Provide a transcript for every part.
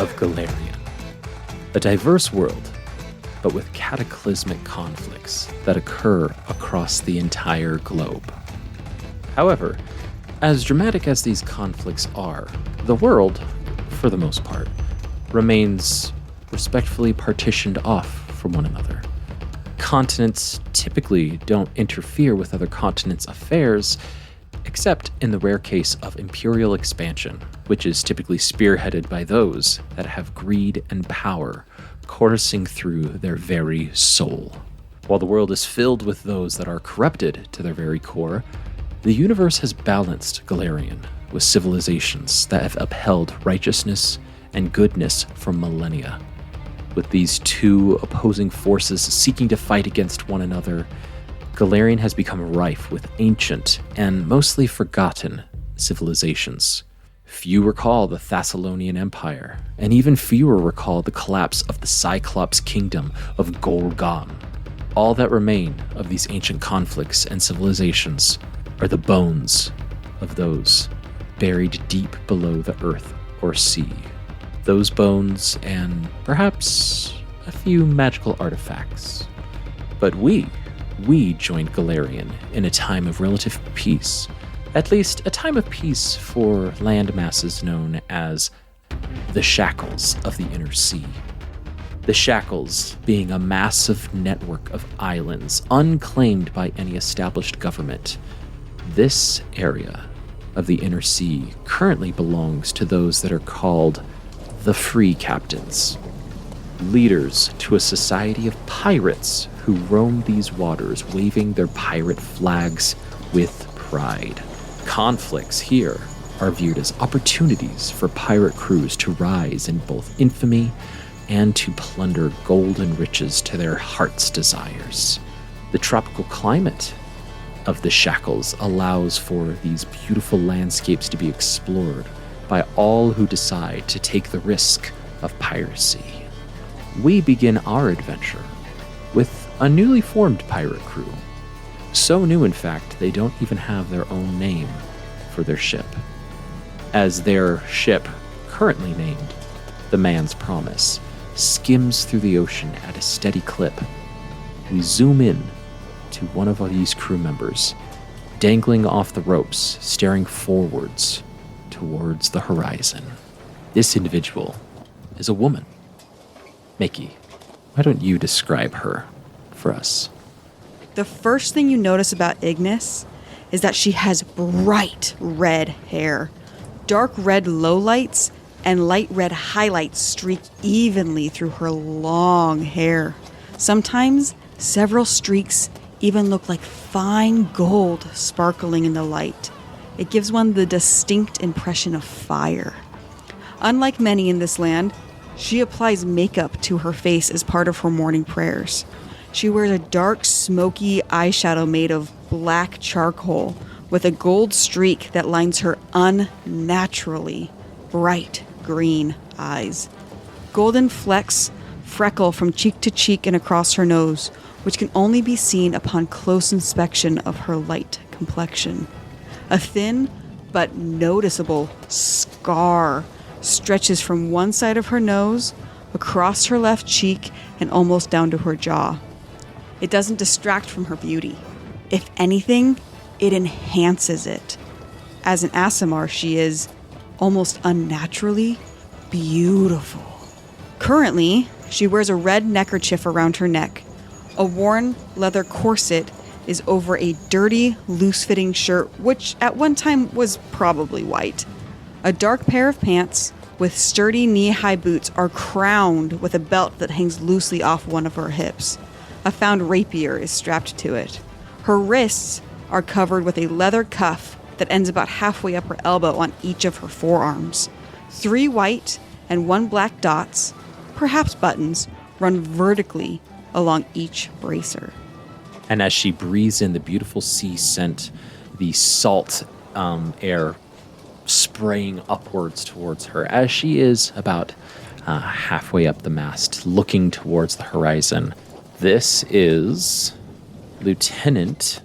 of Golarion. A diverse world, but with cataclysmic conflicts that occur across the entire globe. However, as dramatic as these conflicts are, the world, for the most part, remains respectfully partitioned off from one another. Continents typically don't interfere with other continents' affairs, except in the rare case of imperial expansion, which is typically spearheaded by those that have greed and power coursing through their very soul. While the world is filled with those that are corrupted to their very core, the universe has balanced Golarion with civilizations that have upheld righteousness and goodness for millennia. With these two opposing forces seeking to fight against one another, Golarion has become rife with ancient and mostly forgotten civilizations. Few recall the Thessalonian Empire, and even fewer recall the collapse of the Cyclops Kingdom of Golarion. All that remain of these ancient conflicts and civilizations are the bones of those buried deep below the earth or sea. Those bones and perhaps a few magical artifacts. But we joined Golarion in a time of relative peace, at least a time of peace for land masses known as the Shackles of the Inner Sea. The Shackles being a massive network of islands unclaimed by any established government. This area of the Inner Sea currently belongs to those that are called the Free Captains, leaders to a society of pirates who roam these waters waving their pirate flags with pride. Conflicts here are viewed as opportunities for pirate crews to rise in both infamy and to plunder gold and riches to their heart's desires. The tropical climate of the Shackles allows for these beautiful landscapes to be explored by all who decide to take the risk of piracy. We begin our adventure with a newly formed pirate crew. So new, in fact, they don't even have their own name for their ship. As their ship, currently named the Man's Promise, skims through the ocean at a steady clip, we zoom in to one of these crew members, dangling off the ropes, staring forwards towards the horizon. This individual is a woman. Mickey, why don't you describe her for us? The first thing you notice about Ignis is that she has bright red hair. Dark red lowlights and light red highlights streak evenly through her long hair. Sometimes several streaks even look like fine gold sparkling in the light. It gives one the distinct impression of fire. Unlike many in this land, she applies makeup to her face as part of her morning prayers. She wears a dark, smoky eyeshadow made of black charcoal with a gold streak that lines her unnaturally bright green eyes. Golden flecks freckle from cheek to cheek and across her nose, which can only be seen upon close inspection of her light complexion. A thin but noticeable scar stretches from one side of her nose, across her left cheek, and almost down to her jaw. It doesn't distract from her beauty. If anything, it enhances it. As an Aasimar, she is almost unnaturally beautiful. Currently, she wears a red neckerchief around her neck. A worn leather corset is over a dirty, loose-fitting shirt, which at one time was probably white. A dark pair of pants with sturdy knee-high boots are crowned with a belt that hangs loosely off one of her hips. A found rapier is strapped to it. Her wrists are covered with a leather cuff that ends about halfway up her elbow on each of her forearms. 3 white and 1 black dots, perhaps buttons, run vertically along each bracer. And as she breathes in the beautiful sea scent, the salt air spraying upwards towards her, as she is about halfway up the mast, looking towards the horizon. This is Lieutenant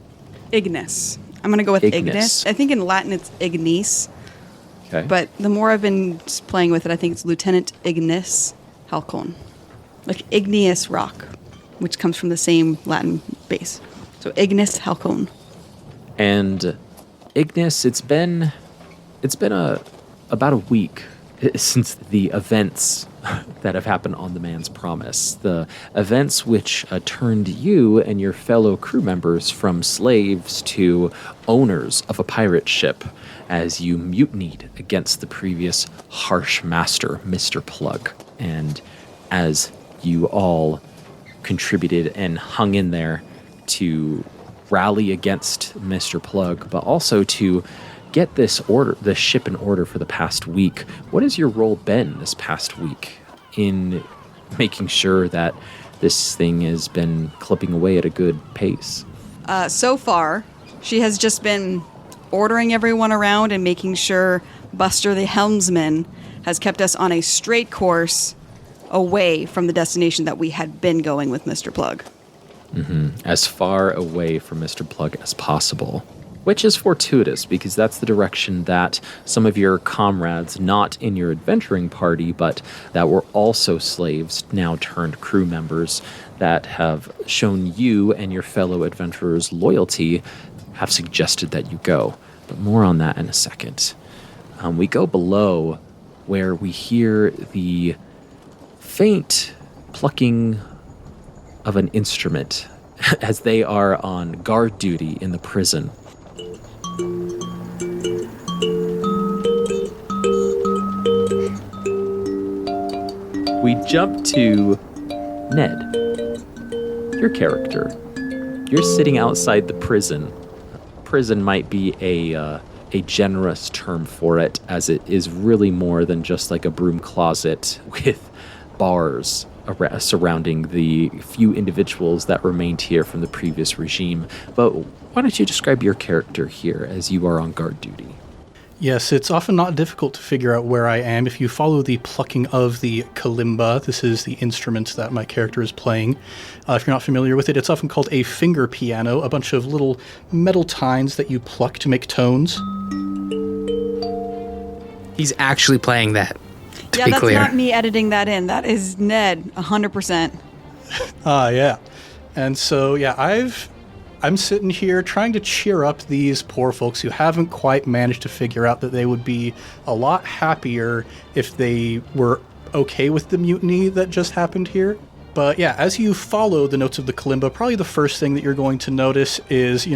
Ignis. I'm going to go with Ignis. I think in Latin it's Ignis. Okay. But the more I've been playing with it, I think it's Lieutenant Ignis Halcon. Like igneous rock, which comes from the same Latin base. So Ignis Halcon. And Ignis, it's been about a week since the events that have happened on the Man's Promise. The events which turned you and your fellow crew members from slaves to owners of a pirate ship as you mutinied against the previous harsh master, Mr. Plug. And as you all contributed and hung in there to rally against Mr. Plug, but also to get this ship in order for the past week. What has your role been this past week in making sure that this thing has been clipping away at a good pace? So far, she has just been ordering everyone around and making sure Buster the helmsman has kept us on a straight course away from the destination that we had been going with Mr. Plug. Mm-hmm. As far away from Mr. Plug as possible. Which is fortuitous, because that's the direction that some of your comrades, not in your adventuring party, but that were also slaves, now turned crew members, that have shown you and your fellow adventurers loyalty, have suggested that you go. But more on that in a second. We go below, where we hear the faint plucking of an instrument as they are on guard duty in the prison. We jump to Ned, your character. You're sitting outside the prison. Prison might be a generous term for it, as it is really more than just like a broom closet with bars surrounding the few individuals that remained here from the previous regime. But why don't you describe your character here as you are on guard duty? Yes, it's often not difficult to figure out where I am. If you follow the plucking of the kalimba, this is the instrument that my character is playing. If you're not familiar with it, it's often called a finger piano, a bunch of little metal tines that you pluck to make tones. He's actually playing that. Yeah, that's not me editing that in. That is Ned, 100%. Yeah. And so, yeah, I'm sitting here trying to cheer up these poor folks who haven't quite managed to figure out that they would be a lot happier if they were okay with the mutiny that just happened here. But yeah, as you follow the notes of the kalimba, probably the first thing that you're going to notice is,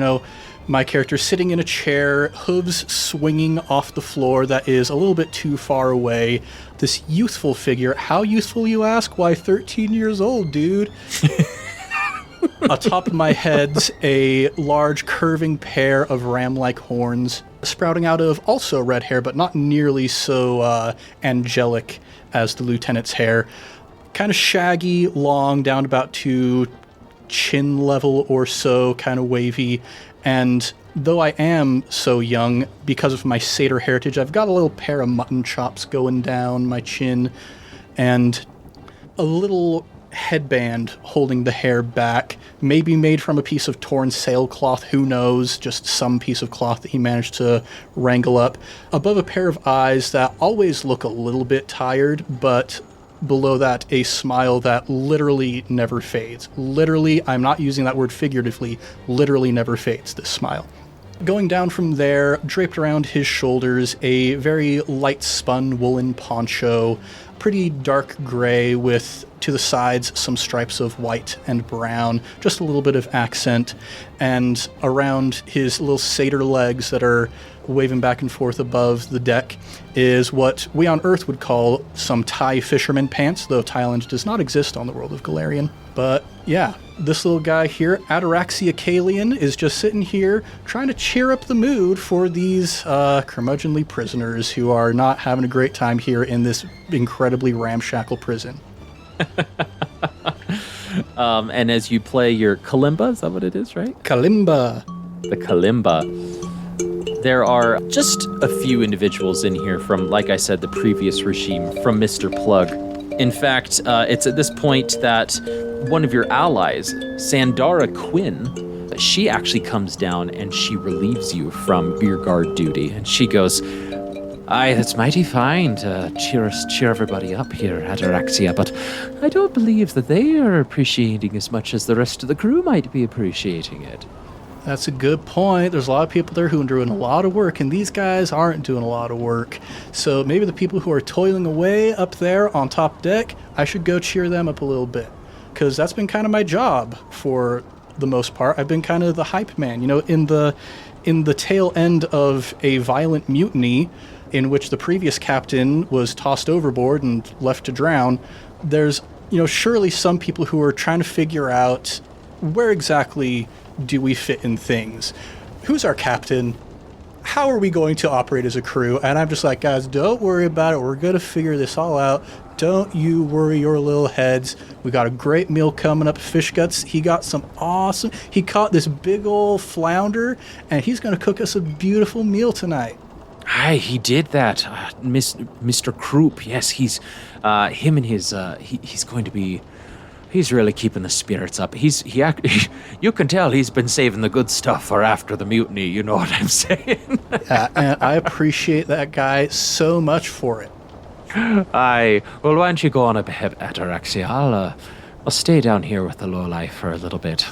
my character sitting in a chair, hooves swinging off the floor that is a little bit too far away. This youthful figure. How youthful, you ask? Why, 13 years old, dude. Atop of my head's a large curving pair of ram-like horns sprouting out of also red hair, but not nearly so angelic as the lieutenant's hair. Kind of shaggy, long, down about to chin level or so, kind of wavy. And though I am so young, because of my satyr heritage, I've got a little pair of mutton chops going down my chin and a little headband holding the hair back, maybe made from a piece of torn sailcloth, who knows, just some piece of cloth that he managed to wrangle up, above a pair of eyes that always look a little bit tired, but below that a smile that literally never fades. Literally, I'm not using that word figuratively, literally never fades, this smile. Going down from there, draped around his shoulders, a very light spun woolen poncho, pretty dark gray with, to the sides, some stripes of white and brown, just a little bit of accent, and around his little satyr legs that are waving back and forth above the deck is what we on Earth would call some Thai fisherman pants, though Thailand does not exist on the world of Golarion. But yeah, this little guy here, Ataraxia Kalian, is just sitting here trying to cheer up the mood for these curmudgeonly prisoners who are not having a great time here in this incredibly ramshackle prison. And as you play your kalimba, is that what it is, right? Kalimba. The kalimba. There are just a few individuals in here from, like I said, the previous regime, from Mr. Plug. In fact, it's at this point that one of your allies, Sandara Quinn, she actually comes down and she relieves you from your guard duty. And she goes, Aye, that's mighty fine to cheer everybody up here at Ataraxia, but I don't believe that they are appreciating as much as the rest of the crew might be appreciating it. That's a good point. There's a lot of people there who are doing a lot of work, and these guys aren't doing a lot of work. So maybe the people who are toiling away up there on top deck, I should go cheer them up a little bit. Because that's been kind of my job for the most part. I've been kind of the hype man. You know, in the tail end of a violent mutiny in which the previous captain was tossed overboard and left to drown, there's, surely some people who are trying to figure out where exactly do we fit in things? Who's our captain? How are we going to operate as a crew? And I'm just like, guys, don't worry about it. We're going to figure this all out. Don't you worry your little heads. We got a great meal coming up. Fish Guts, he got some awesome... He caught this big old flounder, and he's going to cook us a beautiful meal tonight. Aye, he did that. Mr. Croup, yes, he's... him and his... he's going to be... He's really keeping the spirits up. You can tell he's been saving the good stuff for after the mutiny, you know what I'm saying? And I appreciate that guy so much for it. Aye. Well, why don't you go on up ahead, Ataraxia? I'll stay down here with the lowlife for a little bit.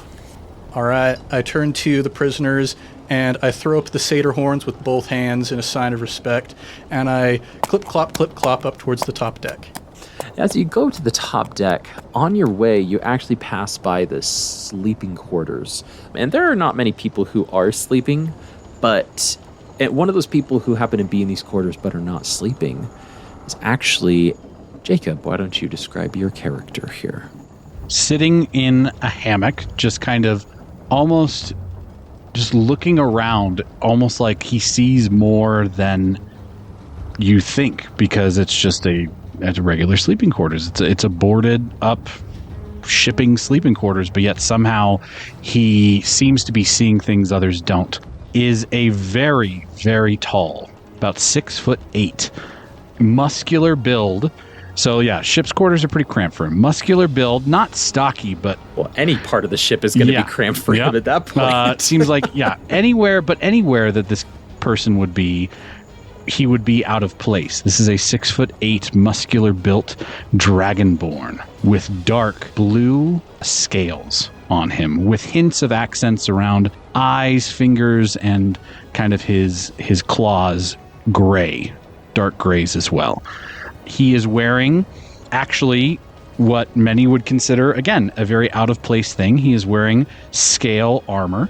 All right. I turn to the prisoners, and I throw up the satyr horns with both hands in a sign of respect, and I clip, clop up towards the top deck. As you go to the top deck, on your way, you actually pass by the sleeping quarters. And there are not many people who are sleeping, but one of those people who happen to be in these quarters but are not sleeping is actually Jacob. Why don't you describe your character here? Sitting in a hammock, just kind of almost just looking around, almost like he sees more than you think, because it's just a regular sleeping quarters. It's a boarded up shipping sleeping quarters, but yet somehow he seems to be seeing things others don't. Is a very, very tall, about 6'8", muscular build. So yeah, ship's quarters are pretty cramped for him. Muscular build, not stocky, but... Well, any part of the ship is going to be cramped for him at that point. Seems like, anywhere that this person would be, he would be out of place. This is a 6'8", muscular built dragonborn with dark blue scales on him, with hints of accents around eyes, fingers, and kind of his claws gray, dark grays as well. He is wearing actually what many would consider, again, a very out of place thing. He is wearing scale armor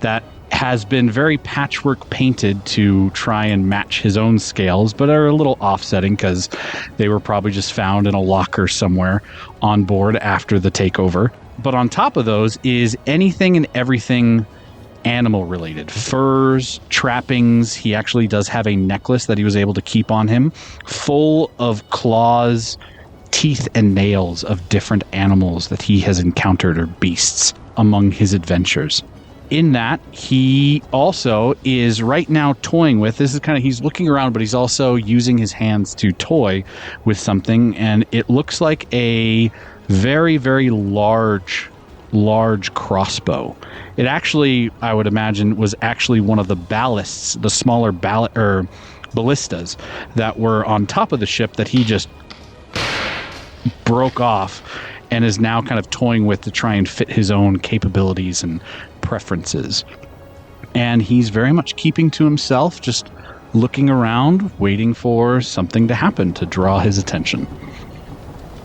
that has been very patchwork painted to try and match his own scales, but are a little offsetting because they were probably just found in a locker somewhere on board after the takeover. But on top of those is anything and everything animal related. Furs, trappings. He actually does have a necklace that he was able to keep on him, full of claws, teeth, and nails of different animals that he has encountered, or beasts, among his adventures. In that, he also is right now toying with, this is kind of, he's looking around, but he's also using his hands to toy with something, and it looks like a very, very large crossbow. It actually, I would imagine, was actually one of the ballasts, the smaller ballistas that were on top of the ship that he just broke off and is now kind of toying with to try and fit his own capabilities and preferences. And he's very much keeping to himself, just looking around, waiting for something to happen to draw his attention.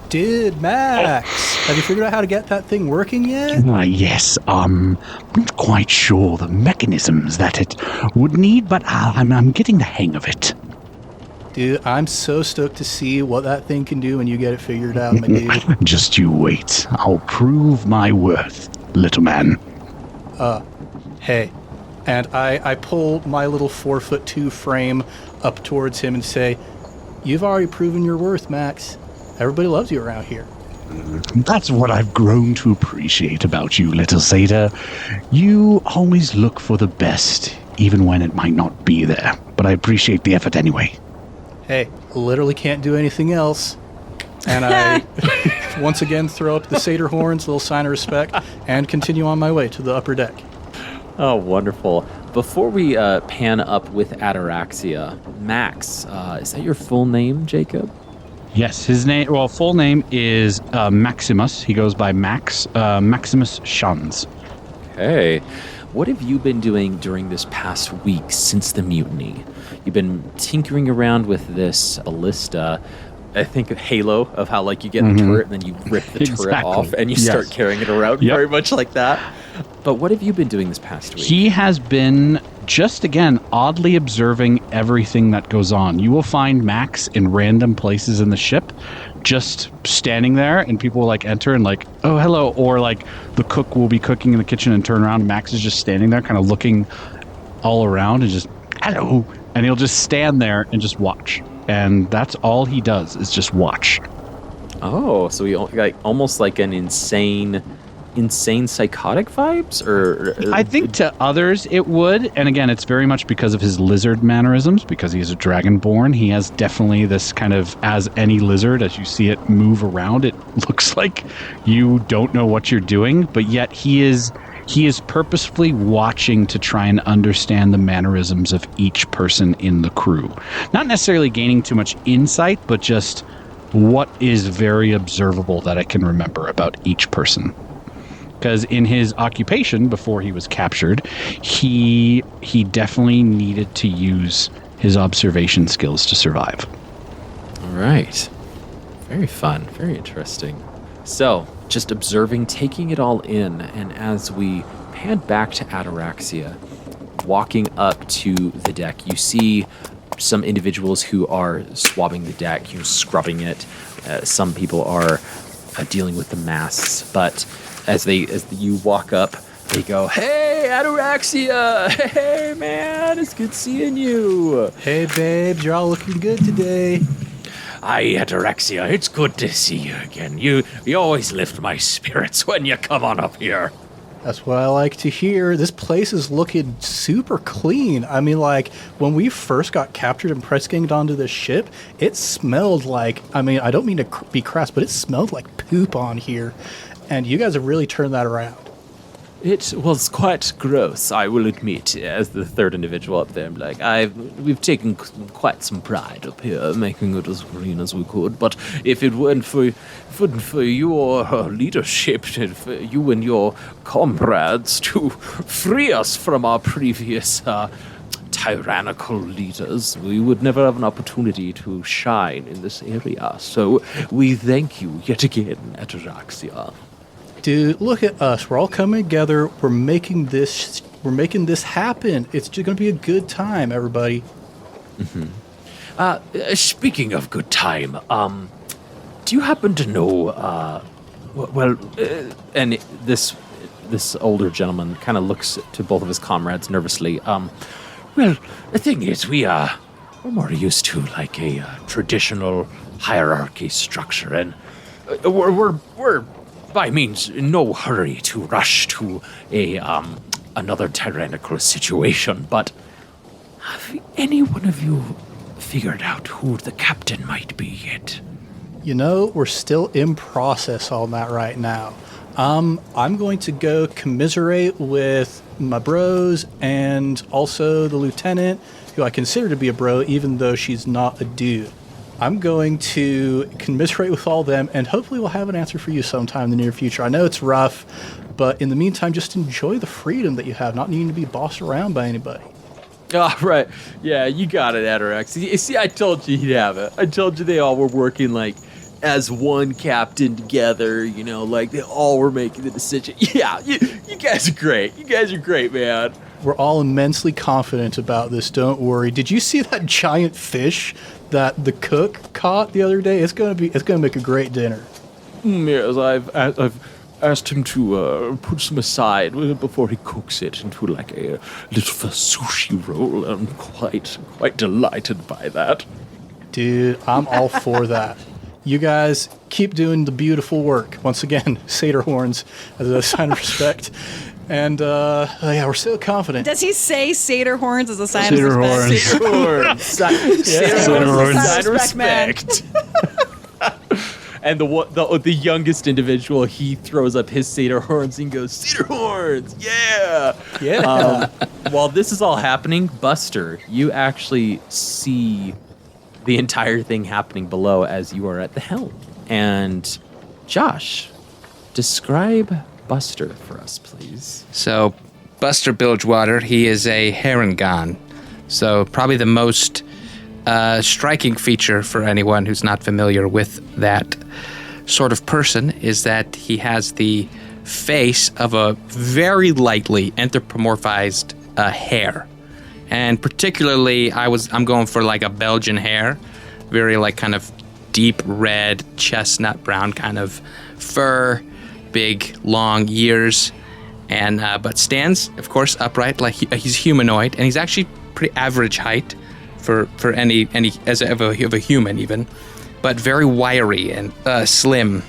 Dude, Max, have you figured out how to get that thing working yet? Yes, not quite sure the mechanisms that it would need, but I'm getting the hang of it. Dude, I'm so stoked to see what that thing can do when you get it figured out, my dude. Just you wait. I'll prove my worth, little man. Hey. And I pull my little 4'2" frame up towards him and say, you've already proven your worth, Max. Everybody loves you around here. That's what I've grown to appreciate about you, little satyr. You always look for the best, even when it might not be there. But I appreciate the effort anyway. Hey, literally can't do anything else. And I once again throw up the satyr horns, little sign of respect, and continue on my way to the upper deck. Oh, wonderful. Before we pan up with Ataraxia, Max, is that your full name, Jacob? Yes, his name. Well, full name is Maximus. He goes by Maximus Shans. Hey, what have you been doing during this past week since the mutiny? You've been tinkering around with this ballista. I think of Halo, of how like you get the turret and then you rip the turret off and you start carrying it around, very much like that. But what have you been doing this past week? He has been just, again, oddly observing everything that goes on. You will find Max in random places in the ship, just standing there, and people will like enter and like, oh, hello. Or like the cook will be cooking in the kitchen and turn around. And Max is just standing there kind of looking all around and just, hello. And he'll just stand there and just watch. And that's all he does is just watch. Oh, so he like almost like an insane psychotic vibes? Or I think to others it would. And again, it's very much because of his lizard mannerisms, because he's a dragonborn. He has definitely this kind of, as any lizard, as you see it move around, it looks like you don't know what you're doing, but yet he is purposefully watching to try and understand the mannerisms of each person in the crew. Not necessarily gaining too much insight, but just what is very observable that I can remember about each person. Because in his occupation, before he was captured, he definitely needed to use his observation skills to survive. All right. Very fun. Very interesting. So, just observing, taking it all in, and as we pan back to Ataraxia, walking up to the deck, you see some individuals who are swabbing the deck, scrubbing it. Some people are dealing with the masts, but as you walk up, they go, "Hey, Ataraxia! Hey, man, it's good seeing you. Hey, babes, you're all looking good today." Hi, Ataraxia. It's good to see you again. You always lift my spirits when you come on up here. That's what I like to hear. This place is looking super clean. I mean, like, when we first got captured and press-ganged onto this ship, it smelled like, I mean, I don't mean to be crass, but it smelled like poop on here. And you guys have really turned that around. It was quite gross, I will admit, as the third individual up there. Like, we've taken quite some pride up here, making it as clean as we could. But if it weren't for your leadership, and for you and your comrades to free us from our previous tyrannical leaders, we would never have an opportunity to shine in this area. So we thank you yet again, Ataraxia. Dude, look at us. We're all coming together. We're making this happen. It's just going to be a good time, everybody. Mm-hmm. Speaking of good time, do you happen to know, And this older gentleman kind of looks to both of his comrades nervously. well, the thing is, we're more used to like a traditional hierarchy structure, and we're by means in no hurry to rush to another tyrannical situation. But have any one of you figured out who the captain might be yet? You know, we're still in process on that right now. I'm going to go commiserate with my bros and also the lieutenant, who I consider to be a bro, even though she's not a dude. I'm going to commiserate with all them, and hopefully we'll have an answer for you sometime in the near future. I know it's rough, but in the meantime, just enjoy the freedom that you have, not needing to be bossed around by anybody. Oh, right. Yeah, you got it, Atarax. You see, I told you he'd have it. I told you they all were working, like, as one captain together, you know, like, they all were making the decision. Yeah, you guys are great. You guys are great, man. We're all immensely confident about this, don't worry. Did you see that giant fish that the cook caught the other day? It's gonna make a great dinner. Yes, I've asked him to put some aside before he cooks it into like a little sushi roll. I'm quite delighted by that. Dude, I'm all for that. You guys keep doing the beautiful work. Once again, satyr horns as a sign of respect. And, yeah, we're so confident. Does he say satyr horns as a sign Satyr of respect? horns. Satyr horns. Satyr horns. Satyr horns. Sign of respect. And the youngest individual, he throws up his cedar horns and goes, "Cedar horns, yeah!" Yeah. While this is all happening, Buster, you actually see the entire thing happening below as you are at the helm. And Josh, describe Buster for us, please. So, Buster Bilgewater, he is a Harengon. So, probably the most striking feature for anyone who's not familiar with that sort of person is that he has the face of a very lightly anthropomorphized hare. And particularly, I'm going for like a Belgian hare, very like kind of deep red, chestnut brown kind of fur, big long ears, and but stands, of course, upright like he's humanoid, and he's actually pretty average height for any of a human even, but very wiry and slim.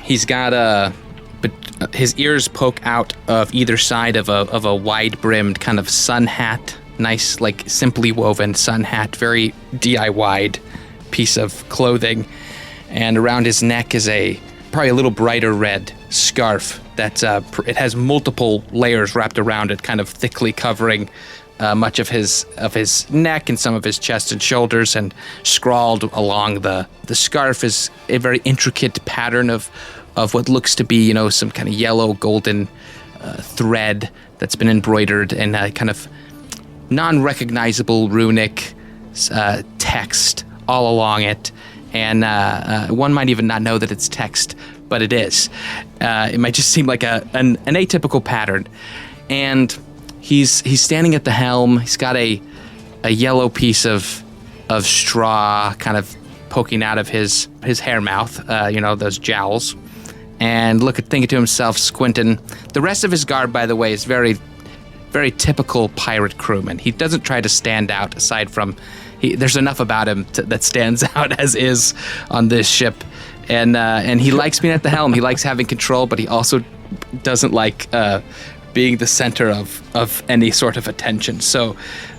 He's got his ears poke out of either side of a wide-brimmed kind of sun hat. Nice, like, simply woven sun hat, very DIY'd piece of clothing. And around his neck is probably a little brighter red scarf that it has multiple layers wrapped around it, kind of thickly covering much of his neck and some of his chest and shoulders, and scrawled along the scarf is a very intricate pattern of what looks to be, some kind of yellow golden thread that's been embroidered in a kind of non-recognizable runic text all along it, and one might even not know that it's text, but it is. It might just seem like an atypical pattern, and he's standing at the helm. He's got a yellow piece of straw kind of poking out of his hair mouth, those jowls, and thinking to himself, squinting. The rest of his garb, by the way, is very, very typical pirate crewman. He doesn't try to stand out aside from, there's enough about him that stands out as is on this ship. And he likes being at the helm. He likes having control, but he also doesn't like being the center of any sort of attention. So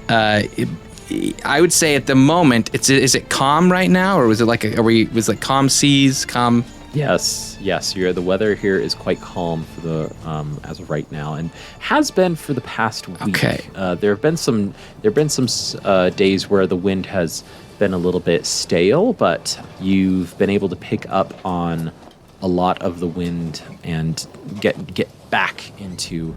I would say at the moment, is it calm right now, or was it was it calm seas, calm? Yes. The weather here is quite calm for the as of right now, and has been for the past week. Okay. There have been some days where the wind has been a little bit stale, but you've been able to pick up on a lot of the wind and get back into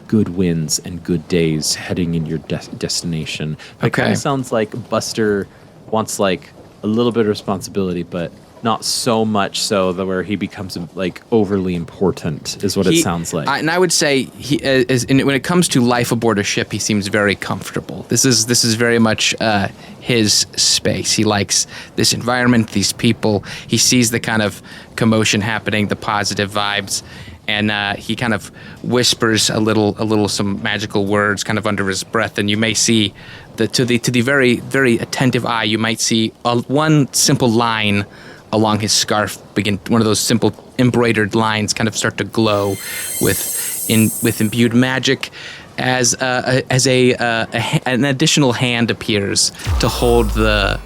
good winds and good days heading in your destination. It kind of sounds like Buster wants like a little bit of responsibility, but not so much so that where he becomes like overly important is what it sounds like. And I would say when it comes to life aboard a ship, he seems very comfortable. This is very much his space. He likes this environment, these people. He sees the kind of commotion happening, the positive vibes, and he kind of whispers a little some magical words kind of under his breath, and you may see to the very, very attentive eye, you might see one simple line along his scarf begin, one of those simple embroidered lines kind of start to glow with imbued magic as an additional hand appears to hold the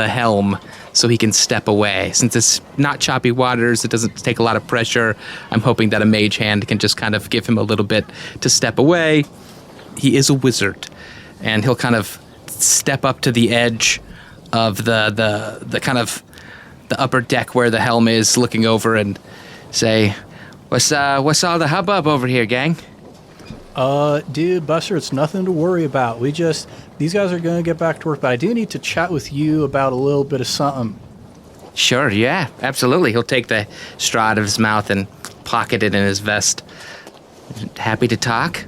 helm so he can step away. Since it's not choppy waters, it doesn't take a lot of pressure, I'm hoping that a mage hand can just kind of give him a little bit to step away. He is a wizard, and he'll kind of step up to the edge of the kind of the upper deck where the helm is, looking over and say, what's all the hubbub over here, gang? Dude, Buster, it's nothing to worry about. These guys are going to get back to work, but I do need to chat with you about a little bit of something. Sure, yeah, absolutely. He'll take the straw out of his mouth and pocket it in his vest. Happy to talk?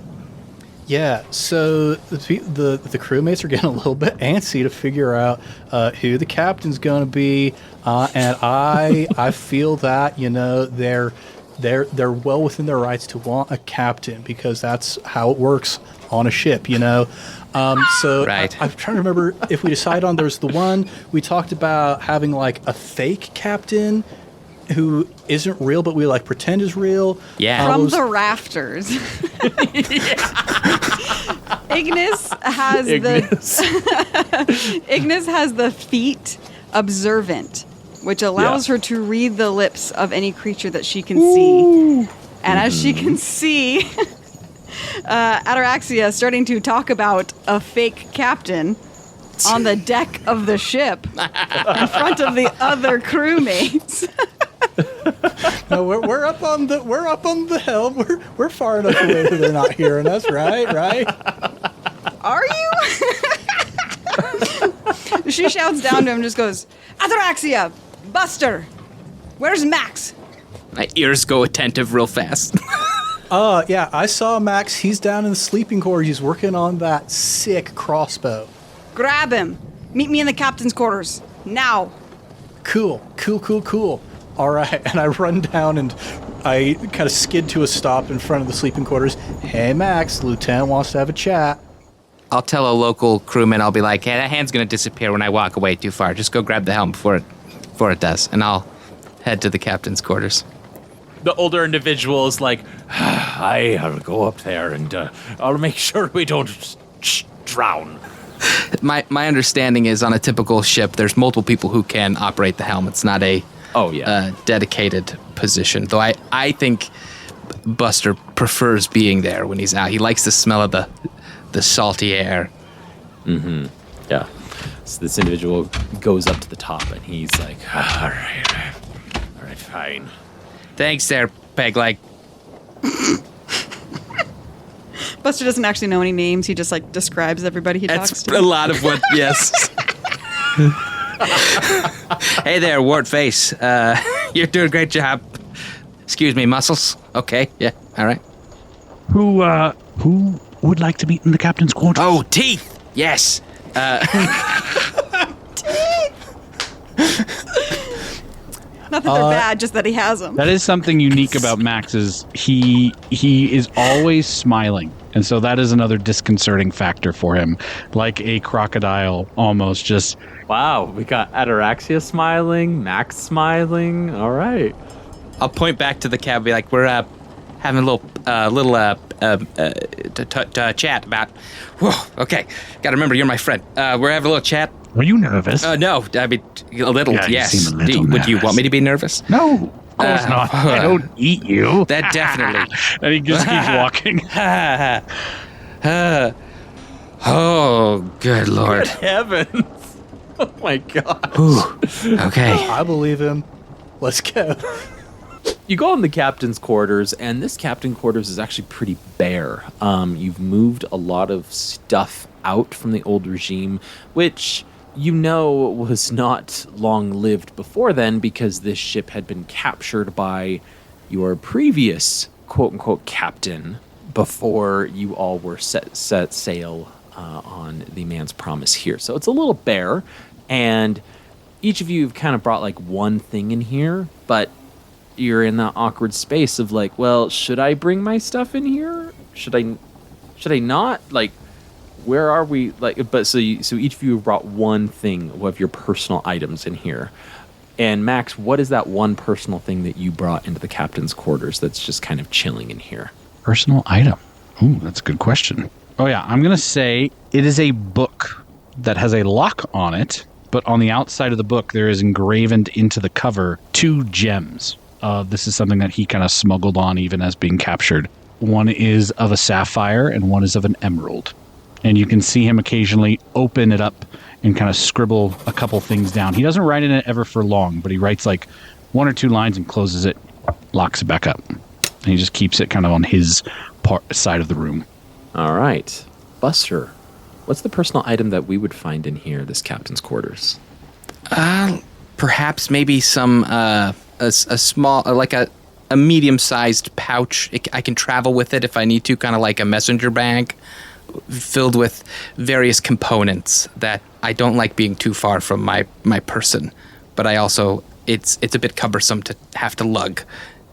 Yeah, so the crewmates are getting a little bit antsy to figure out who the captain's going to be, and I feel that they're well within their rights to want a captain, because that's how it works on a ship, So right. I'm trying to remember if we decided on there's the one we talked about having like a fake captain who isn't real, but we like pretend is real. Yeah. From the rafters. Ignis has the feat observant. which allows her to read the lips of any creature that she can see. And as she can see, Ataraxia is starting to talk about a fake captain on the deck of the ship in front of the other crewmates. No, we're up on the helm. We're far enough away that they're not hearing us, right? Are you? She shouts down to him and just goes, Ataraxia! Buster! Where's Max? My ears go attentive real fast. Yeah, I saw Max. He's down in the sleeping quarters. He's working on that sick crossbow. Grab him. Meet me in the captain's quarters. Now. Cool. All right, and I run down and I kind of skid to a stop in front of the sleeping quarters. Hey, Max, the lieutenant wants to have a chat. I'll tell a local crewman, I'll be like, hey, that hand's going to disappear when I walk away too far. Just go grab the helm before it does, and I'll head to the captain's quarters. The older individual is like, I'll go up there and I'll make sure we don't drown. My understanding is on a typical ship, there's multiple people who can operate the helm. It's not a dedicated position. Though I think Buster prefers being there when he's out. He likes the smell of the salty air. Mm-hmm. Yeah. So this individual goes up to the top and he's like, all right, fine. Thanks there, Pegleg. Buster doesn't actually know any names. He just like describes everybody he talks That's to. a lot of what, yes. Hey there, Wart Face. You're doing a great job. Excuse me, muscles. Okay, yeah, all right. Who would like to meet in the captain's quarters? Oh, teeth. Yes. Not that they're bad, just that he has them. That is something unique about Max is he is always smiling. And so that is another disconcerting factor for him. Like a crocodile almost just... Wow, we got Ataraxia smiling, Max smiling. All right. I'll point back to the cab and be like, we're having a little chat about... Whoa, okay. Got to remember, you're my friend. We're having a little chat. Were you nervous? No, I mean, a little, Yeah, you yes. seem a little Would you nervous. want me to be nervous? No, of course not. I don't eat you. That definitely. And he just keeps walking. Oh, good Lord. Heavens. Oh my God. Okay. I believe him. Let's go. You go in the captain's quarters, and this captain quarters is actually pretty bare. You've moved a lot of stuff out from the old regime, which you know was not long-lived before then because this ship had been captured by your previous quote-unquote captain before you all were set sail on the Man's Promise here. So it's a little bare, and each of you have kind of brought like one thing in here, but you're in that awkward space of like, well, should I bring my stuff in here? Should I not? Like, where are we? Like, but so each of you have brought one thing of your personal items in here. And Max, what is that one personal thing that you brought into the captain's quarters that's just kind of chilling in here? Personal item. Ooh, that's a good question. Oh yeah, I'm going to say it is a book that has a lock on it, but on the outside of the book there is engraven into the cover 2 gems. This is something that he kind of smuggled on even as being captured. One is of a sapphire and one is of an emerald. And you can see him occasionally open it up and kind of scribble a couple things down. He doesn't write in it ever for long, but he writes like 1 or 2 lines and closes it, locks it back up. And he just keeps it kind of on his side of the room. All right. Buster, what's the personal item that we would find in here, this captain's quarters? Perhaps maybe some, a small, like a medium-sized pouch. I can travel with it if I need to, kind of like a messenger bag filled with various components that I don't like being too far from my person. But I also, it's a bit cumbersome to have to lug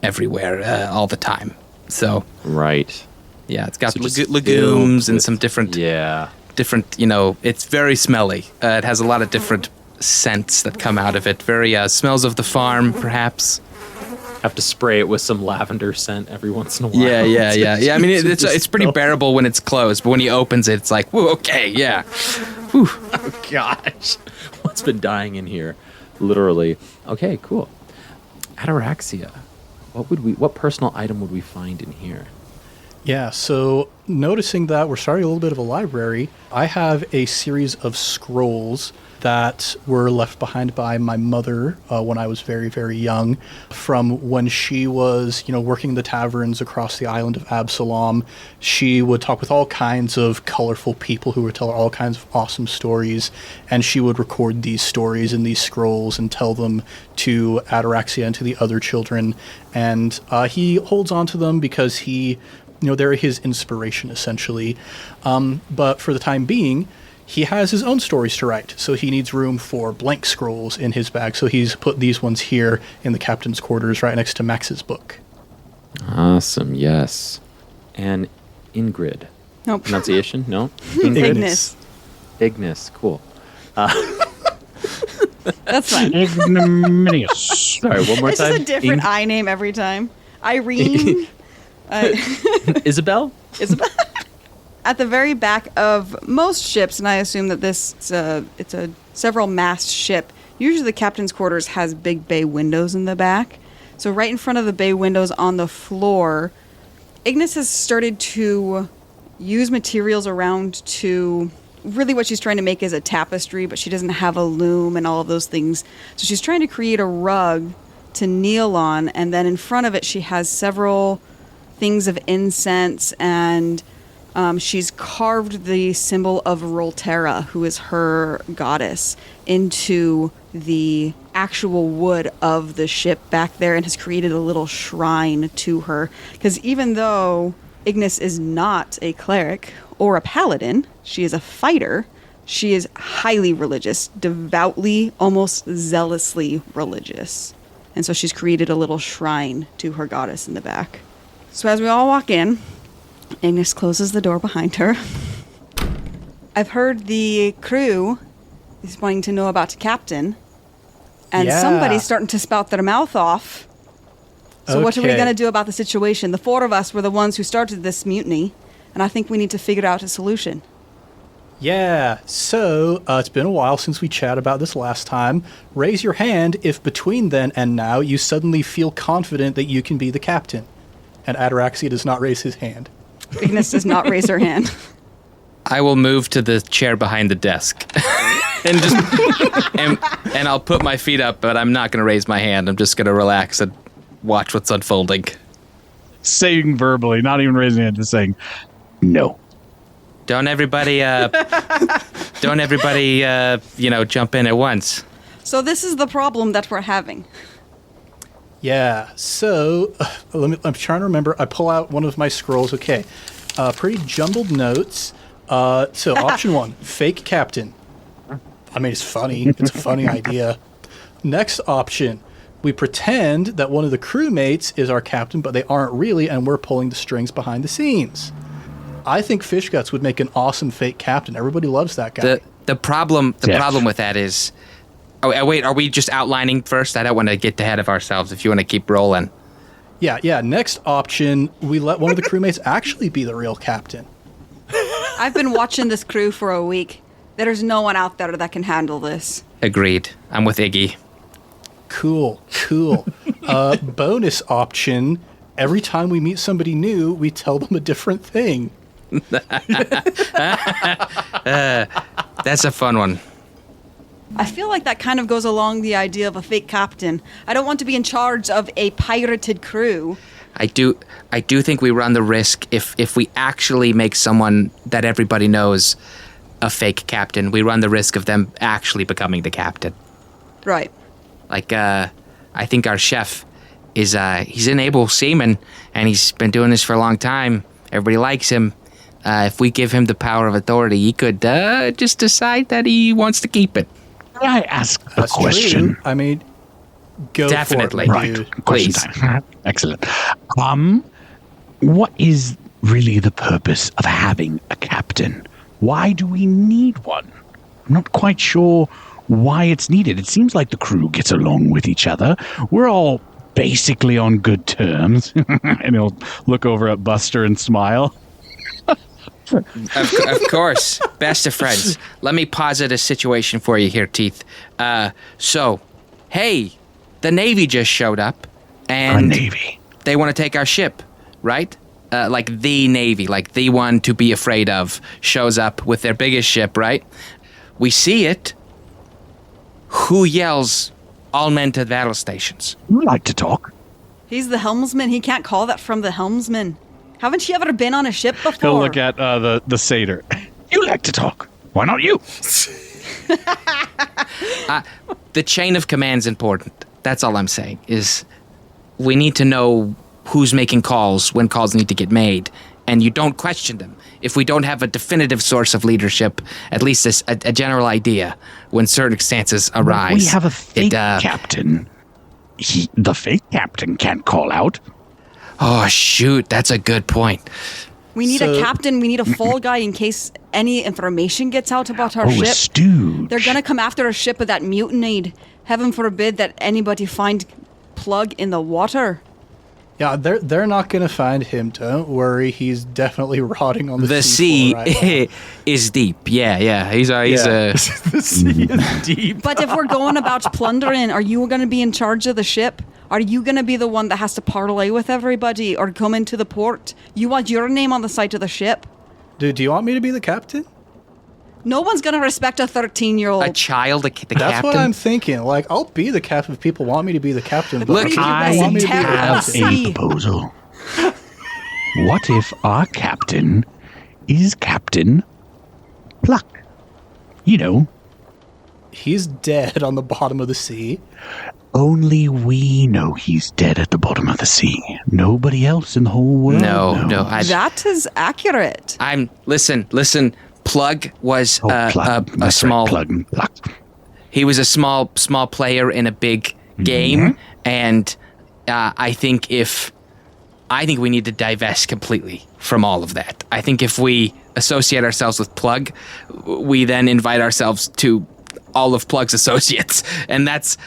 everywhere all the time. So Right. yeah, it's got So just legumes filled and with- some different, Yeah. it's very smelly. It has a lot of different scents that come out of it. Very smells of the farm, perhaps. Have to spray it with some lavender scent every once in a while. Yeah. I mean, it's Just pretty smell- bearable when it's closed, but when he opens it, it's like, whoa, okay, yeah. Whew. Oh gosh. What's been dying in here? Literally. Okay, cool. Ataraxia. What personal item would we find in here? Yeah, so noticing that we're starting a little bit of a library, I have a series of scrolls that were left behind by my mother when I was very, very young, from when she was, working the taverns across the island of Absalom. She would talk with all kinds of colorful people who would tell her all kinds of awesome stories, and she would record these stories in these scrolls and tell them to Ataraxia and to the other children. And he holds on to them because they're his inspiration, essentially. But for the time being, he has his own stories to write, so he needs room for blank scrolls in his bag. So he's put these ones here in the captain's quarters right next to Max's book. Awesome, yes. And Ingrid. Nope. Pronunciation? No? Ignis. Ignis, cool. That's fine. Ignominious. Sorry, one more It's time. just a different I name every time. Irene. Isabel? Isabel. At the very back of most ships, and I assume that it's a several mast ship, usually the captain's quarters has big bay windows in the back. So right in front of the bay windows on the floor, Ignis has started to use materials around to... Really what she's trying to make is a tapestry, but she doesn't have a loom and all of those things. So she's trying to create a rug to kneel on, and then in front of it she has several things of incense, and she's carved the symbol of Rolterra, who is her goddess, into the actual wood of the ship back there, and has created a little shrine to her. Because even though Ignis is not a cleric or a paladin, she is a fighter, she is highly religious, devoutly, almost zealously religious. And so she's created a little shrine to her goddess in the back. So as we all walk in, Ignis closes the door behind her. I've heard the crew is wanting to know about the captain. And somebody's starting to spout their mouth off. So what are we going to do about the situation? The four of us were the ones who started this mutiny. And I think we need to figure out a solution. Yeah, so it's been a while since we chatted about this last time. Raise your hand if between then and now you suddenly feel confident that you can be the captain. And Ataraxia does not raise his hand. Ignis does not raise her hand. I will move to the chair behind the desk. and just and I'll put my feet up, but I'm not going to raise my hand. I'm just going to relax and watch what's unfolding. Saying verbally, not even raising it, just saying, no. Don't everybody jump in at once. So this is the problem that we're having. Yeah, so I'm trying to remember. I pull out one of my scrolls. Okay, pretty jumbled notes. So option one, fake captain. I mean, it's funny. It's a funny idea. Next option, we pretend that one of the crewmates is our captain, but they aren't really, and we're pulling the strings behind the scenes. I think Fishguts would make an awesome fake captain. Everybody loves that guy. The problem with that is... Oh, wait, are we just outlining first? I don't want to get ahead of ourselves if you want to keep rolling. Yeah. Next option, we let one of the crewmates actually be the real captain. I've been watching this crew for a week. There's no one out there that can handle this. Agreed. I'm with Iggy. Cool. Bonus option, every time we meet somebody new, we tell them a different thing. That's a fun one. I feel like that kind of goes along the idea of a fake captain. I don't want to be in charge of a pirated crew. I do think we run the risk if we actually make someone that everybody knows a fake captain, we run the risk of them actually becoming the captain. Right. Like, I think our chef is, he's an able seaman, and he's been doing this for a long time. Everybody likes him. If we give him the power of authority, he could just decide that he wants to keep it. Can I ask a question? True. I mean, go Definitely. for it, Right. dude. Question Please. time. Excellent. What is really the purpose of having a captain? Why do we need one? I'm not quite sure why it's needed. It seems like the crew gets along with each other. We're all basically on good terms. And he'll look over at Buster and smile. Of course. Best of friends. Let me posit a situation for you here, Teeth. So, hey, the Navy just showed up, Our and Navy. they want to take our ship, right? Like the Navy, like the one to be afraid of, shows up with their biggest ship, right? We see it. Who yells, all men to battle stations? You like to talk. He's the helmsman. He can't call that from the helmsman. Haven't you ever been on a ship before? He'll look at the satyr. You like to talk. Why not you? The chain of command's important. That's all I'm saying, is we need to know who's making calls when calls need to get made, and you don't question them. If we don't have a definitive source of leadership, at least a general idea when circumstances arise. We have a fake captain. The fake captain can't call out. Oh, shoot, that's a good point. We need a captain. We need a fall guy in case any information gets out about our A ship. stooge. They're going to come after a ship that mutinied. Heaven forbid that anybody find Plug in the water. Yeah, they're not going to find him. Don't worry. He's definitely rotting on the The sea sea floor right is deep. Yeah. He's a The sea is deep. But if we're going about plundering, are you going to be in charge of the ship? Are you going to be the one that has to parlay with everybody or come into the port? You want your name on the side of the ship? Dude, do you want me to be the captain? No one's going to respect a 13-year-old. a child, the That's captain. what I'm thinking. Like, I'll be the captain if people want me to be the captain. But Look, if people I want me to be the have captain. a proposal. What if our captain is Captain Pluck? You know, He's dead on the bottom of the sea. only we know he's dead at the bottom of the sea. Nobody else in the whole world No. knows. That is accurate. Listen. Plug was Plug, a small. Pluck. He was a small player in a big game, and I think we need to divest completely from all of that. I think if we associate ourselves with Plug, we then invite ourselves to all of Plug's associates, and that's.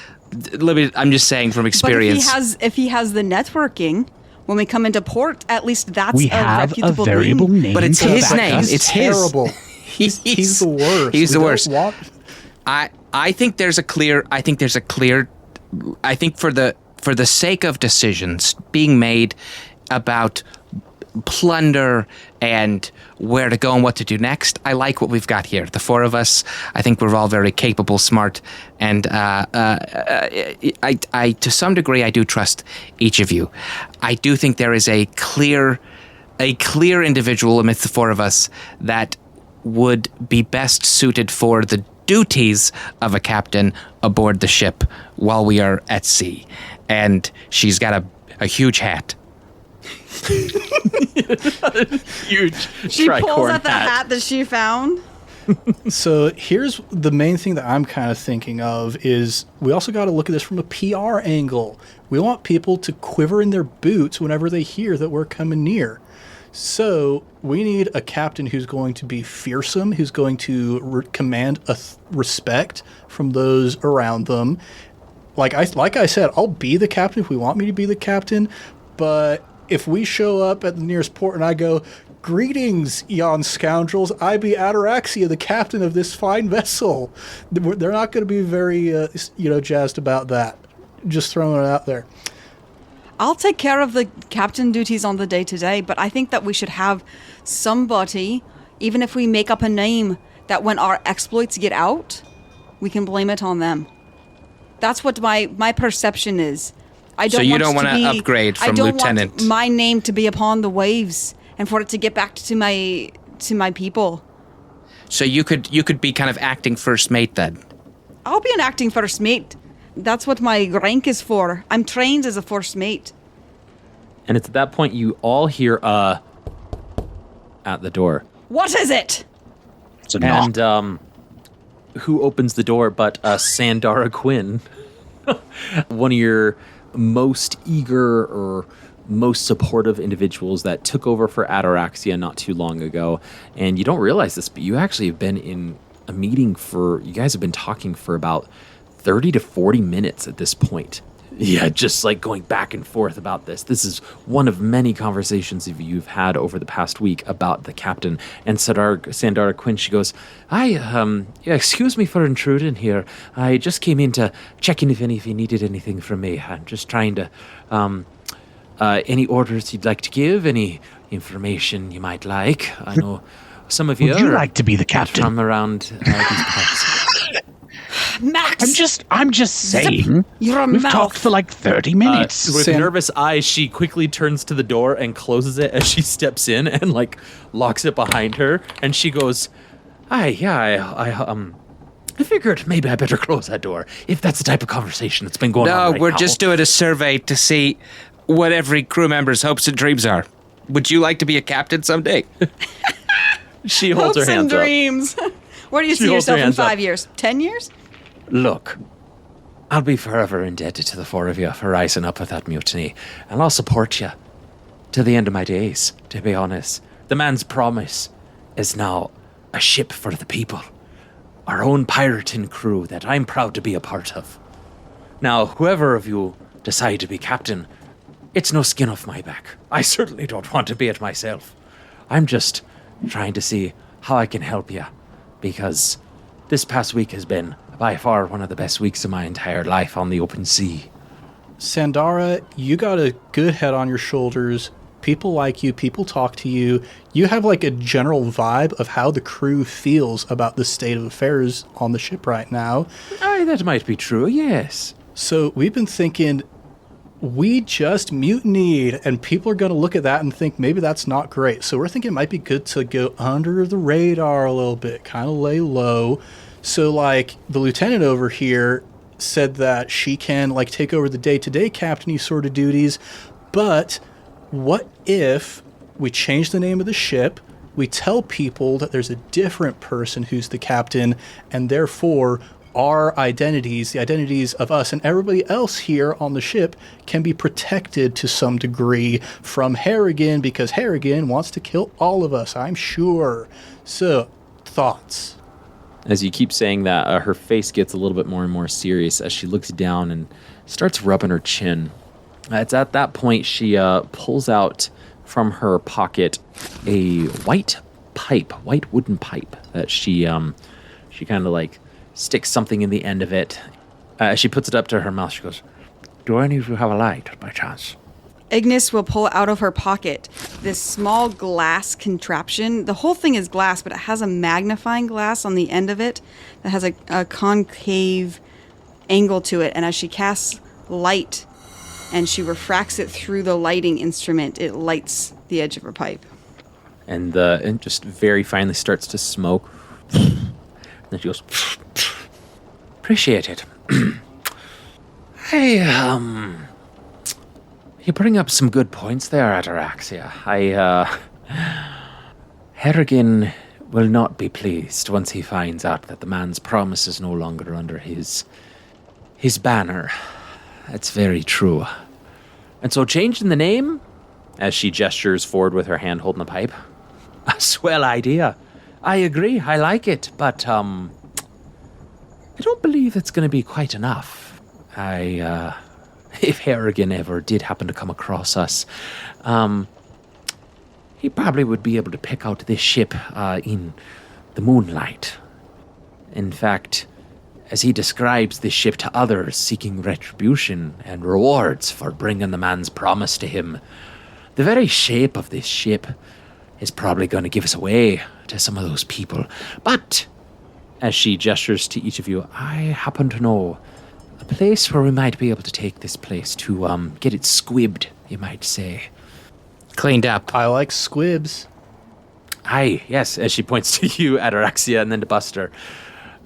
I'm just saying from experience. But if he has the networking, when we come into port, at least that's We a have a reputable variable name. name. But it's to his back name. us. It's his. terrible. He's the worst. He's the We don't worst. want- I think there's a clear. I think for the sake of decisions being made about plunder and where to go and what to do next, I like what we've got here. The four of us, I think we're all very capable, smart, and I to some degree I do trust each of you. I do think there is a clear individual amidst the four of us that would be best suited for the duties of a captain aboard the ship while we are at sea. And she's got a huge hat. Huge She pulls tricorn at the hat that she found. So here's the main thing that I'm kind of thinking of is we also got to look at this from a PR angle. We want people to quiver in their boots whenever they hear that we're coming near. So we need a captain who's going to be fearsome, who's going to command respect from those around them. Like I said, I'll be the captain if we want me to be the captain, but if we show up at the nearest port and I go, "Greetings, yon scoundrels, I be Ataraxia, the captain of this fine vessel," they're not going to be very, jazzed about that. Just throwing it out there. I'll take care of the captain duties on the day-to-day, but I think that we should have somebody, even if we make up a name, that when our exploits get out, we can blame it on them. That's what my perception is. I don't So you want don't want wanna upgrade from lieutenant. Want my name to be upon the waves and for it to get back to my people. So you could be kind of acting first mate then. I'll be an acting first mate. That's what my rank is for. I'm trained as a first mate. And it's at that point you all hear at the door. What is it? It's a knock. And who opens the door but Sandara Quinn, one of your most eager or most supportive individuals that took over for Ataraxia not too long ago. And you don't realize this, but you actually have been in a meeting you guys have been talking for about 30 to 40 minutes at this point. Yeah, just like going back and forth about this. This is one of many conversations you've had over the past week about the captain. And Sandara Quinn, she goes, yeah, excuse me for intruding here. I just came in to check in if you needed anything from me. I'm just trying to, any orders you'd like to give, any information you might like. I know some of you Would you like to be the captain? from around these parts. Max! I'm just saying. Your We've mouth. talked for like 30 minutes. With nervous eyes, she quickly turns to the door and closes it as she steps in and like locks it behind her. And she goes, I figured maybe I better close that door if that's the type of conversation that's been going on No, right we're now." just doing a survey to see what every crew member's hopes and dreams are. Would you like to be a captain someday? She holds her Hopes and hands up. dreams. Where do you She see holds her yourself in hands up. 5 years? 10 years? Look, I'll be forever indebted to the four of you for rising up with that mutiny, and I'll support you to the end of my days, to be honest. The man's promise is now a ship for the people, our own pirating crew that I'm proud to be a part of. Now, whoever of you decide to be captain, it's no skin off my back. I certainly don't want to be it myself. I'm just trying to see how I can help you, because this past week has been by far one of the best weeks of my entire life on the open sea. Sandara, you got a good head on your shoulders. People like you. People talk to you. You have like a general vibe of how the crew feels about the state of affairs on the ship right now. Aye, that might be true, yes. So we've been thinking, we just mutinied, and people are going to look at that and think maybe that's not great. So we're thinking it might be good to go under the radar a little bit, kind of lay low. So like the lieutenant over here said that she can like take over the day-to-day captainy sort of duties, but what if we change the name of the ship, we tell people that there's a different person who's the captain, and therefore our identities, the identities of us and everybody else here on the ship, can be protected to some degree from Harrigan, because Harrigan wants to kill all of us, I'm sure. So, thoughts? As you keep saying that, her face gets a little bit more and more serious as she looks down and starts rubbing her chin. It's at that point she pulls out from her pocket a white wooden pipe that she kind of like sticks something in the end of it. She puts it up to her mouth. She goes, "Do any of you have a light, by chance?" Ignis will pull out of her pocket this small glass contraption. The whole thing is glass, but it has a magnifying glass on the end of it that has a concave angle to it. And as she casts light and she refracts it through the lighting instrument, it lights the edge of her pipe. And just very finely starts to smoke. Then she goes, "Appreciate it. You bring up some good points there, Ataraxia. Harrigan will not be pleased once he finds out that the man's promise is no longer under his banner. That's very true. And so changing the name, as she gestures forward with her hand holding the pipe, a swell idea. I agree, I like it, but I don't believe it's going to be quite enough. If Harrigan ever did happen to come across us, he probably would be able to pick out this ship in the moonlight. In fact, as he describes this ship to others seeking retribution and rewards for bringing the man's promise to him, the very shape of this ship is probably going to give us away to some of those people. But, as she gestures to each of you, I happen to know a place where we might be able to take this place to get it squibbed, you might say. Cleaned up. I like squibs. Aye, yes, as she points to you, Ataraxia, and then to Buster.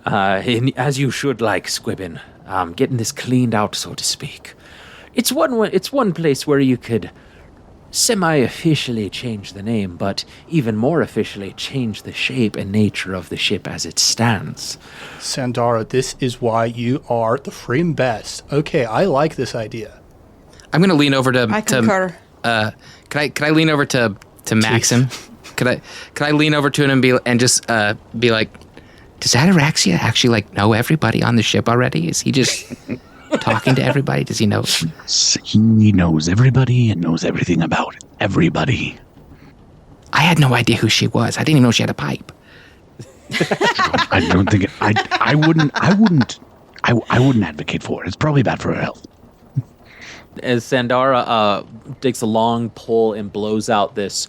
As you should like squibbing, getting this cleaned out, so to speak. It's one place where you could semi-officially change the name, but even more officially change the shape and nature of the ship as it stands. Sandara, this is why you are the freaking best. Okay, I like this idea. I'm gonna lean over to. I concur. Can I lean over to Maxim? Could I lean over to him and just be like, does Ataraxia actually like know everybody on the ship already? Is he just talking to everybody? Does he know? He knows everybody and knows everything about everybody. I had no idea who she was. I didn't even know she had a pipe. I don't think I wouldn't advocate for it. It's probably bad for her health. As Sandara takes a long pull and blows out this,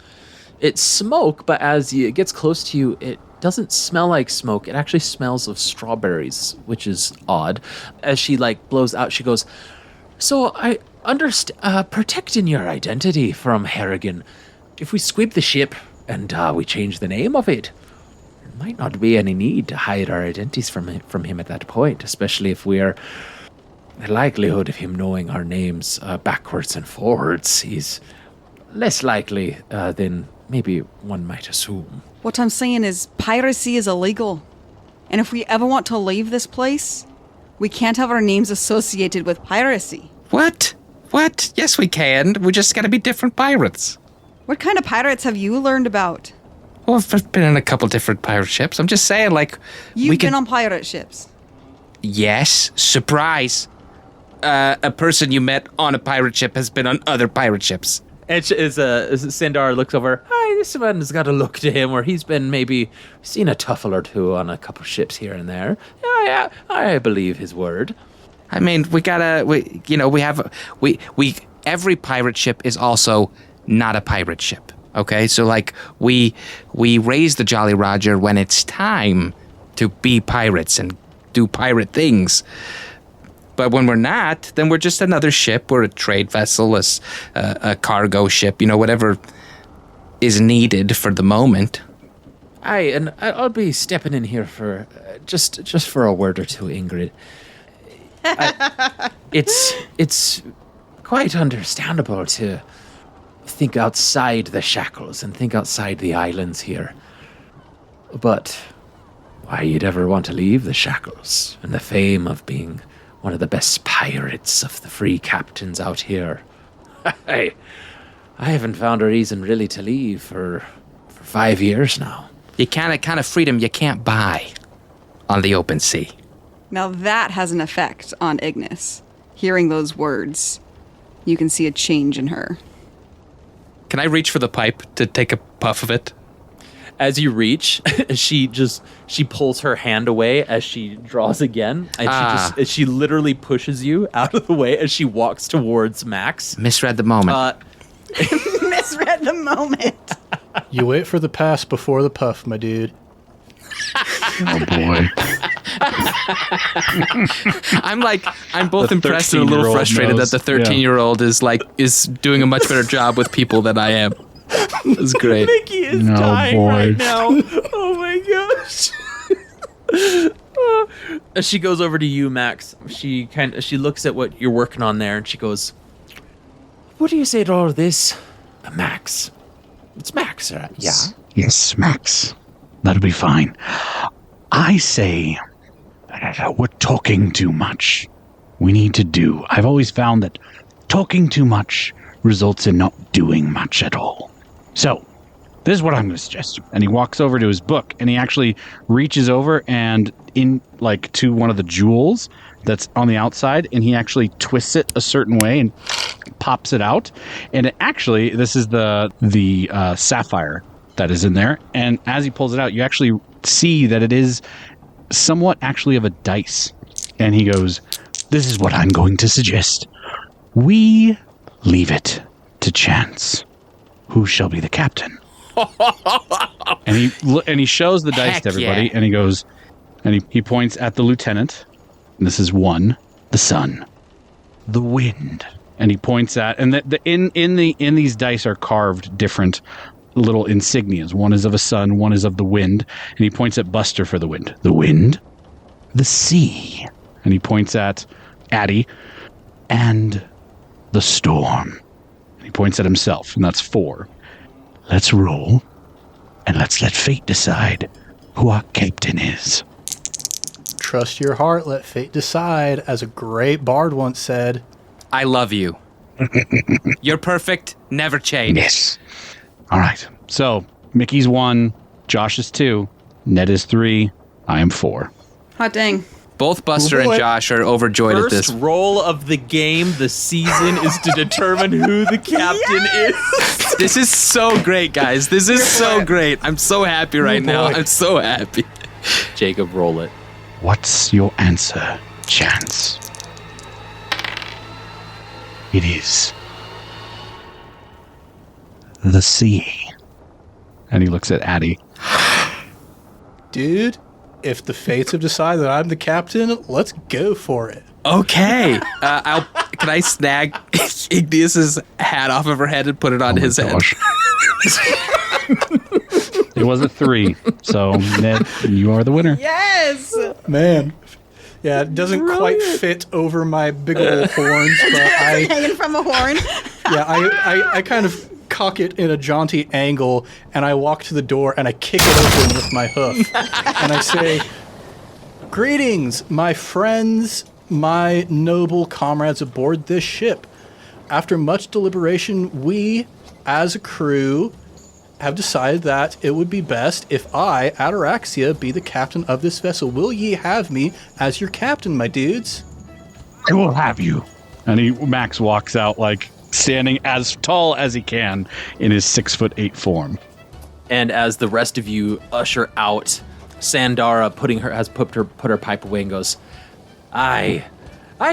it's smoke, but as it gets close to you, it doesn't smell like smoke. It actually smells of strawberries, which is odd. As she blows out, she goes, "So I understand, protecting your identity from Harrigan. If we sweep the ship and we change the name of it, there might not be any need to hide our identities from him at that point, especially if we're the likelihood of him knowing our names backwards and forwards is less likely than maybe one might assume." What I'm saying is piracy is illegal. And if we ever want to leave this place, we can't have our names associated with piracy. What? Yes, we can. We just gotta be different pirates. What kind of pirates have you learned about? Well, I've been in a couple different pirate ships. I'm just saying, You've been on pirate ships. Yes, surprise. A person you met on a pirate ship has been on other pirate ships. And as Sandara looks over, "Hi, this man's got a look to him where he's been maybe seen a tuffle or two on a couple ships here and there. Yeah, I believe his word." I mean, every pirate ship is also not a pirate ship. Okay, so we raise the Jolly Roger when it's time to be pirates and do pirate things. But when we're not, then we're just another ship. We're a trade vessel, a cargo ship, whatever is needed for the moment. Aye, and I'll be stepping in here for just for a word or two, Ingrid. It's quite understandable to think outside the shackles and think outside the islands here. But why you'd ever want to leave the shackles and the fame of being one of the best pirates of the free captains out here. I haven't found a reason really to leave for 5 years now. You kind of freedom you can't buy on the open sea. Now that has an effect on Ignis. Hearing those words, you can see a change in her. Can I reach for the pipe to take a puff of it? As you reach, she pulls her hand away as she draws again, and she literally pushes you out of the way as she walks towards Max. Misread the moment. Misread the moment. You wait for the pass before the puff, my dude. Oh boy. I'm both impressed and a little frustrated that the 13-year-old is doing a much better job with people than I am. It's great. Mickey is dying right now. Oh my gosh. As she goes over to you, Max, she looks at what you're working on there, and she goes, "What do you say to all this, Max?" It's Max, right? Yeah. Yes, Max. That'll be fine. I say we're talking too much. We need to do. I've always found that talking too much results in not doing much at all. So, this is what I'm going to suggest. And he walks over to his book, and he actually reaches over and to one of the jewels that's on the outside, and he actually twists it a certain way and pops it out. And this is the sapphire that is in there. And as he pulls it out, you actually see that it is somewhat actually of a dice. And he goes, "This is what I'm going to suggest. We leave it to chance. Who shall be the captain?" and he shows the dice to everybody, and he goes, and he points at the lieutenant. And this is 1, the sun, the wind, and he points at, and in these dice are carved different little insignias. One is of a sun, one is of the wind, and he points at Buster for the wind, the sea, and he points at Addie, and the storm. And he points at himself, and that's 4. Let's roll, and let's let fate decide who our captain is. Trust your heart, let fate decide, as a great bard once said. I love you. You're perfect, never change. Yes. All right. So, Mickey's 1, Josh is 2, Ned is 3, I am 4. Hot dang. Both Buster Oh, boy. and Josh are overjoyed at First this. roll of the game, the season, is to determine who the captain is. This is so great, guys. This is so great. I'm so happy right now. boy. I'm so happy. Jacob, roll it. What's your answer, Chance? It is the sea. And he looks at Addie. Dude, if the fates have decided that I'm the captain, let's go for it. Okay. Can I snag Ignis's hat off of her head and put it on his head? Gosh. It was a 3. So, Ned, you are the winner. Yes. Man. Yeah, it doesn't quite fit over my big old horns, but Hanging from a horn. I kind of cock it in a jaunty angle, and I walk to the door and I kick it open with my hoof. And I say, "Greetings, my friends, my noble comrades aboard this ship. After much deliberation, we, as a crew, have decided that it would be best if I, Ataraxia, be the captain of this vessel. Will ye have me as your captain, my dudes?" I will have you. And Max walks out like standing as tall as he can in his 6'8" form. And as the rest of you usher out, Sandara has put her pipe away and goes, I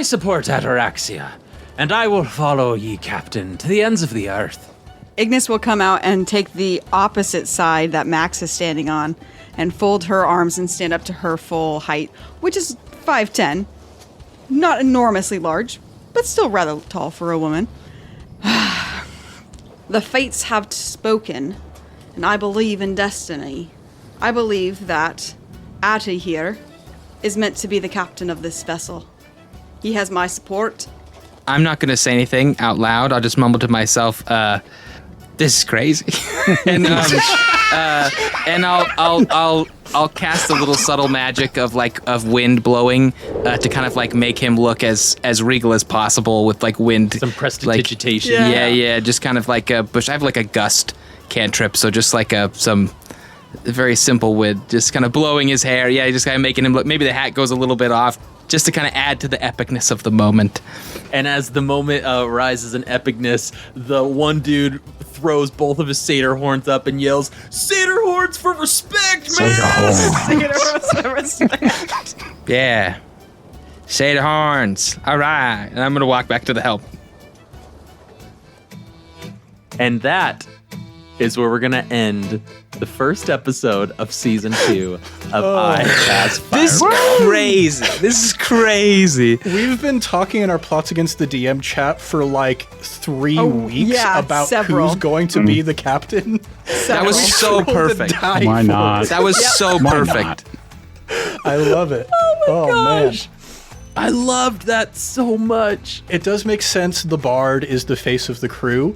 support Ataraxia, and I will follow ye, Captain, to the ends of the earth. Ignis will come out and take the opposite side that Max is standing on and fold her arms and stand up to her full height, which is 5'10". Not enormously large, but still rather tall for a woman. The fates have spoken, and I believe in destiny. I believe that Ata here is meant to be the captain of this vessel. He has my support. I'm not going to say anything out loud. I'll just mumble to myself, this is crazy. and I'll cast a little subtle magic of wind blowing to kind of like make him look as regal as possible with like wind. Some prestidigitation. Yeah, just kind of like a bush. I have like a gust cantrip, so just like some very simple wind, just kind of blowing his hair. Yeah, just kind of making him look. Maybe the hat goes a little bit off, just to kind of add to the epicness of the moment. And as the moment rises in epicness, the one dude throws both of his satyr horns up and yells, "Satyr horns for respect, man!" Satyr horns for respect. Yeah. Satyr horns. All right. And I'm going to walk back to the helm. And that is where we're going to end the first episode of season 2 of I Cast Fireball. This is crazy. This is crazy. We've been talking in our Plots Against the DM chat for like 3 weeks yeah, about several. who's going to be the captain. That was so Rolled the perfect. die Why for not? it. That was so Why perfect. I love it. Oh my gosh. I loved that so much. man. It does make sense the bard is the face of the crew.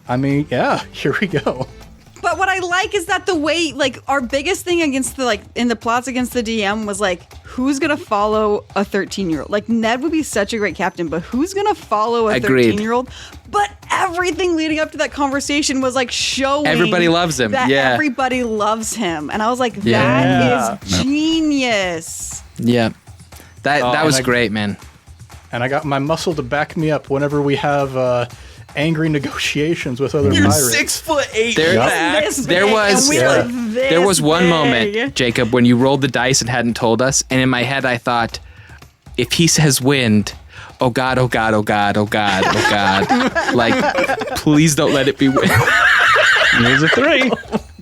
I mean, yeah, here we go. But what I like is that the way, like, our biggest thing against the, like, in the Plots Against the DM was, like, who's going to follow a 13-year-old? Like, Ned would be such a great captain, but who's going to follow a Agreed. 13-year-old? But everything leading up to that conversation was, like, showing Everybody loves him, that yeah. everybody loves him. And I was like, Yeah. that is genius. Yeah. That and was I- great, man. And I got my muscle to back me up whenever we have angry negotiations with other pirates. 6'8". There- Max. This There big, was- and we Yeah. were this There was one big. moment, Jacob, when you rolled the dice and hadn't told us, and in my head I thought, if he says wind, oh God, oh God, oh God, oh God, oh God. Like, please don't let it be wind. There's a 3.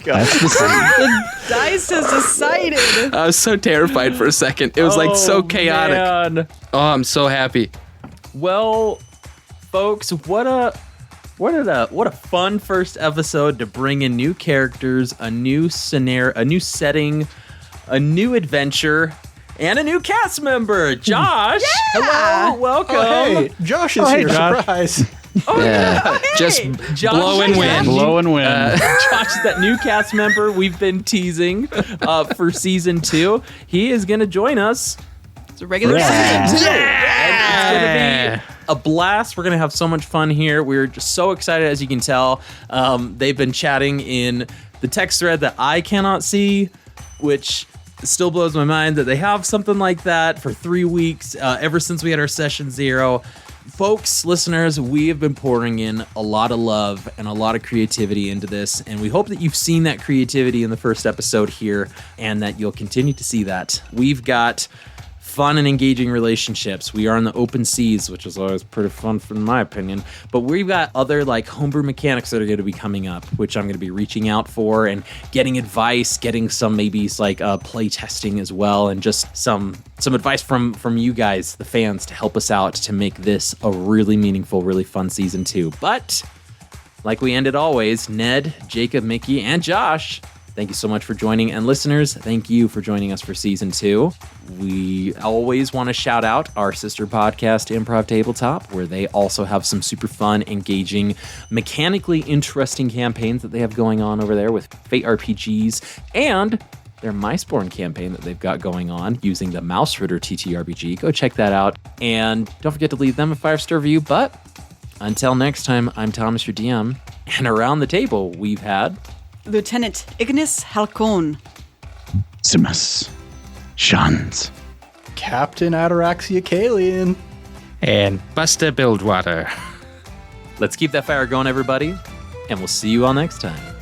That's the same. The dice has decided. I was so terrified for a second. It was like so chaotic. Man. Oh, I'm so happy. Well, folks, what a fun first episode to bring in new characters, a new scenario, a new setting, a new adventure, and a new cast member, Josh. Hello, welcome. Oh, hey, Josh is hey, here. Josh. Surprise. Yeah. Just Josh, blow and win. Blow and win. Josh is that new cast member we've been teasing for season 2. He is going to join us. It's a regular Yeah. season. And it's going to be a blast. We're going to have so much fun here. We're just so excited, as you can tell. They've been chatting in the text thread that I cannot see, which It still blows my mind that they have something like that for 3 weeks, ever since we had our session 0. Folks, listeners, we have been pouring in a lot of love and a lot of creativity into this, and we hope that you've seen that creativity in the first episode here and that you'll continue to see that. We've got fun and engaging relationships. We are in the open seas, which is always pretty fun in my opinion, but we've got other like homebrew mechanics that are going to be coming up, which I'm going to be reaching out for and getting advice, getting some maybe like play testing as well, and just some advice from you guys, the fans, to help us out to make this a really meaningful, really fun season 2. But like we ended always, Ned, Jacob, Mickey, and Josh, thank you so much for joining. And listeners, thank you for joining us for season 2. We always want to shout out our sister podcast, Improv Tabletop, where they also have some super fun, engaging, mechanically interesting campaigns that they have going on over there with Fate RPGs and their Miceborne campaign that they've got going on using the Mouse Ritter TTRPG. Go check that out. And don't forget to leave them a 5-star review. But until next time, I'm Thomas, your DM. And around the table, we've had Lieutenant Ignis Halcon, Simus. Shans. Captain Ataraxia Kalian. And Buster Bilgewater. Let's keep that fire going, everybody. And we'll see you all next time.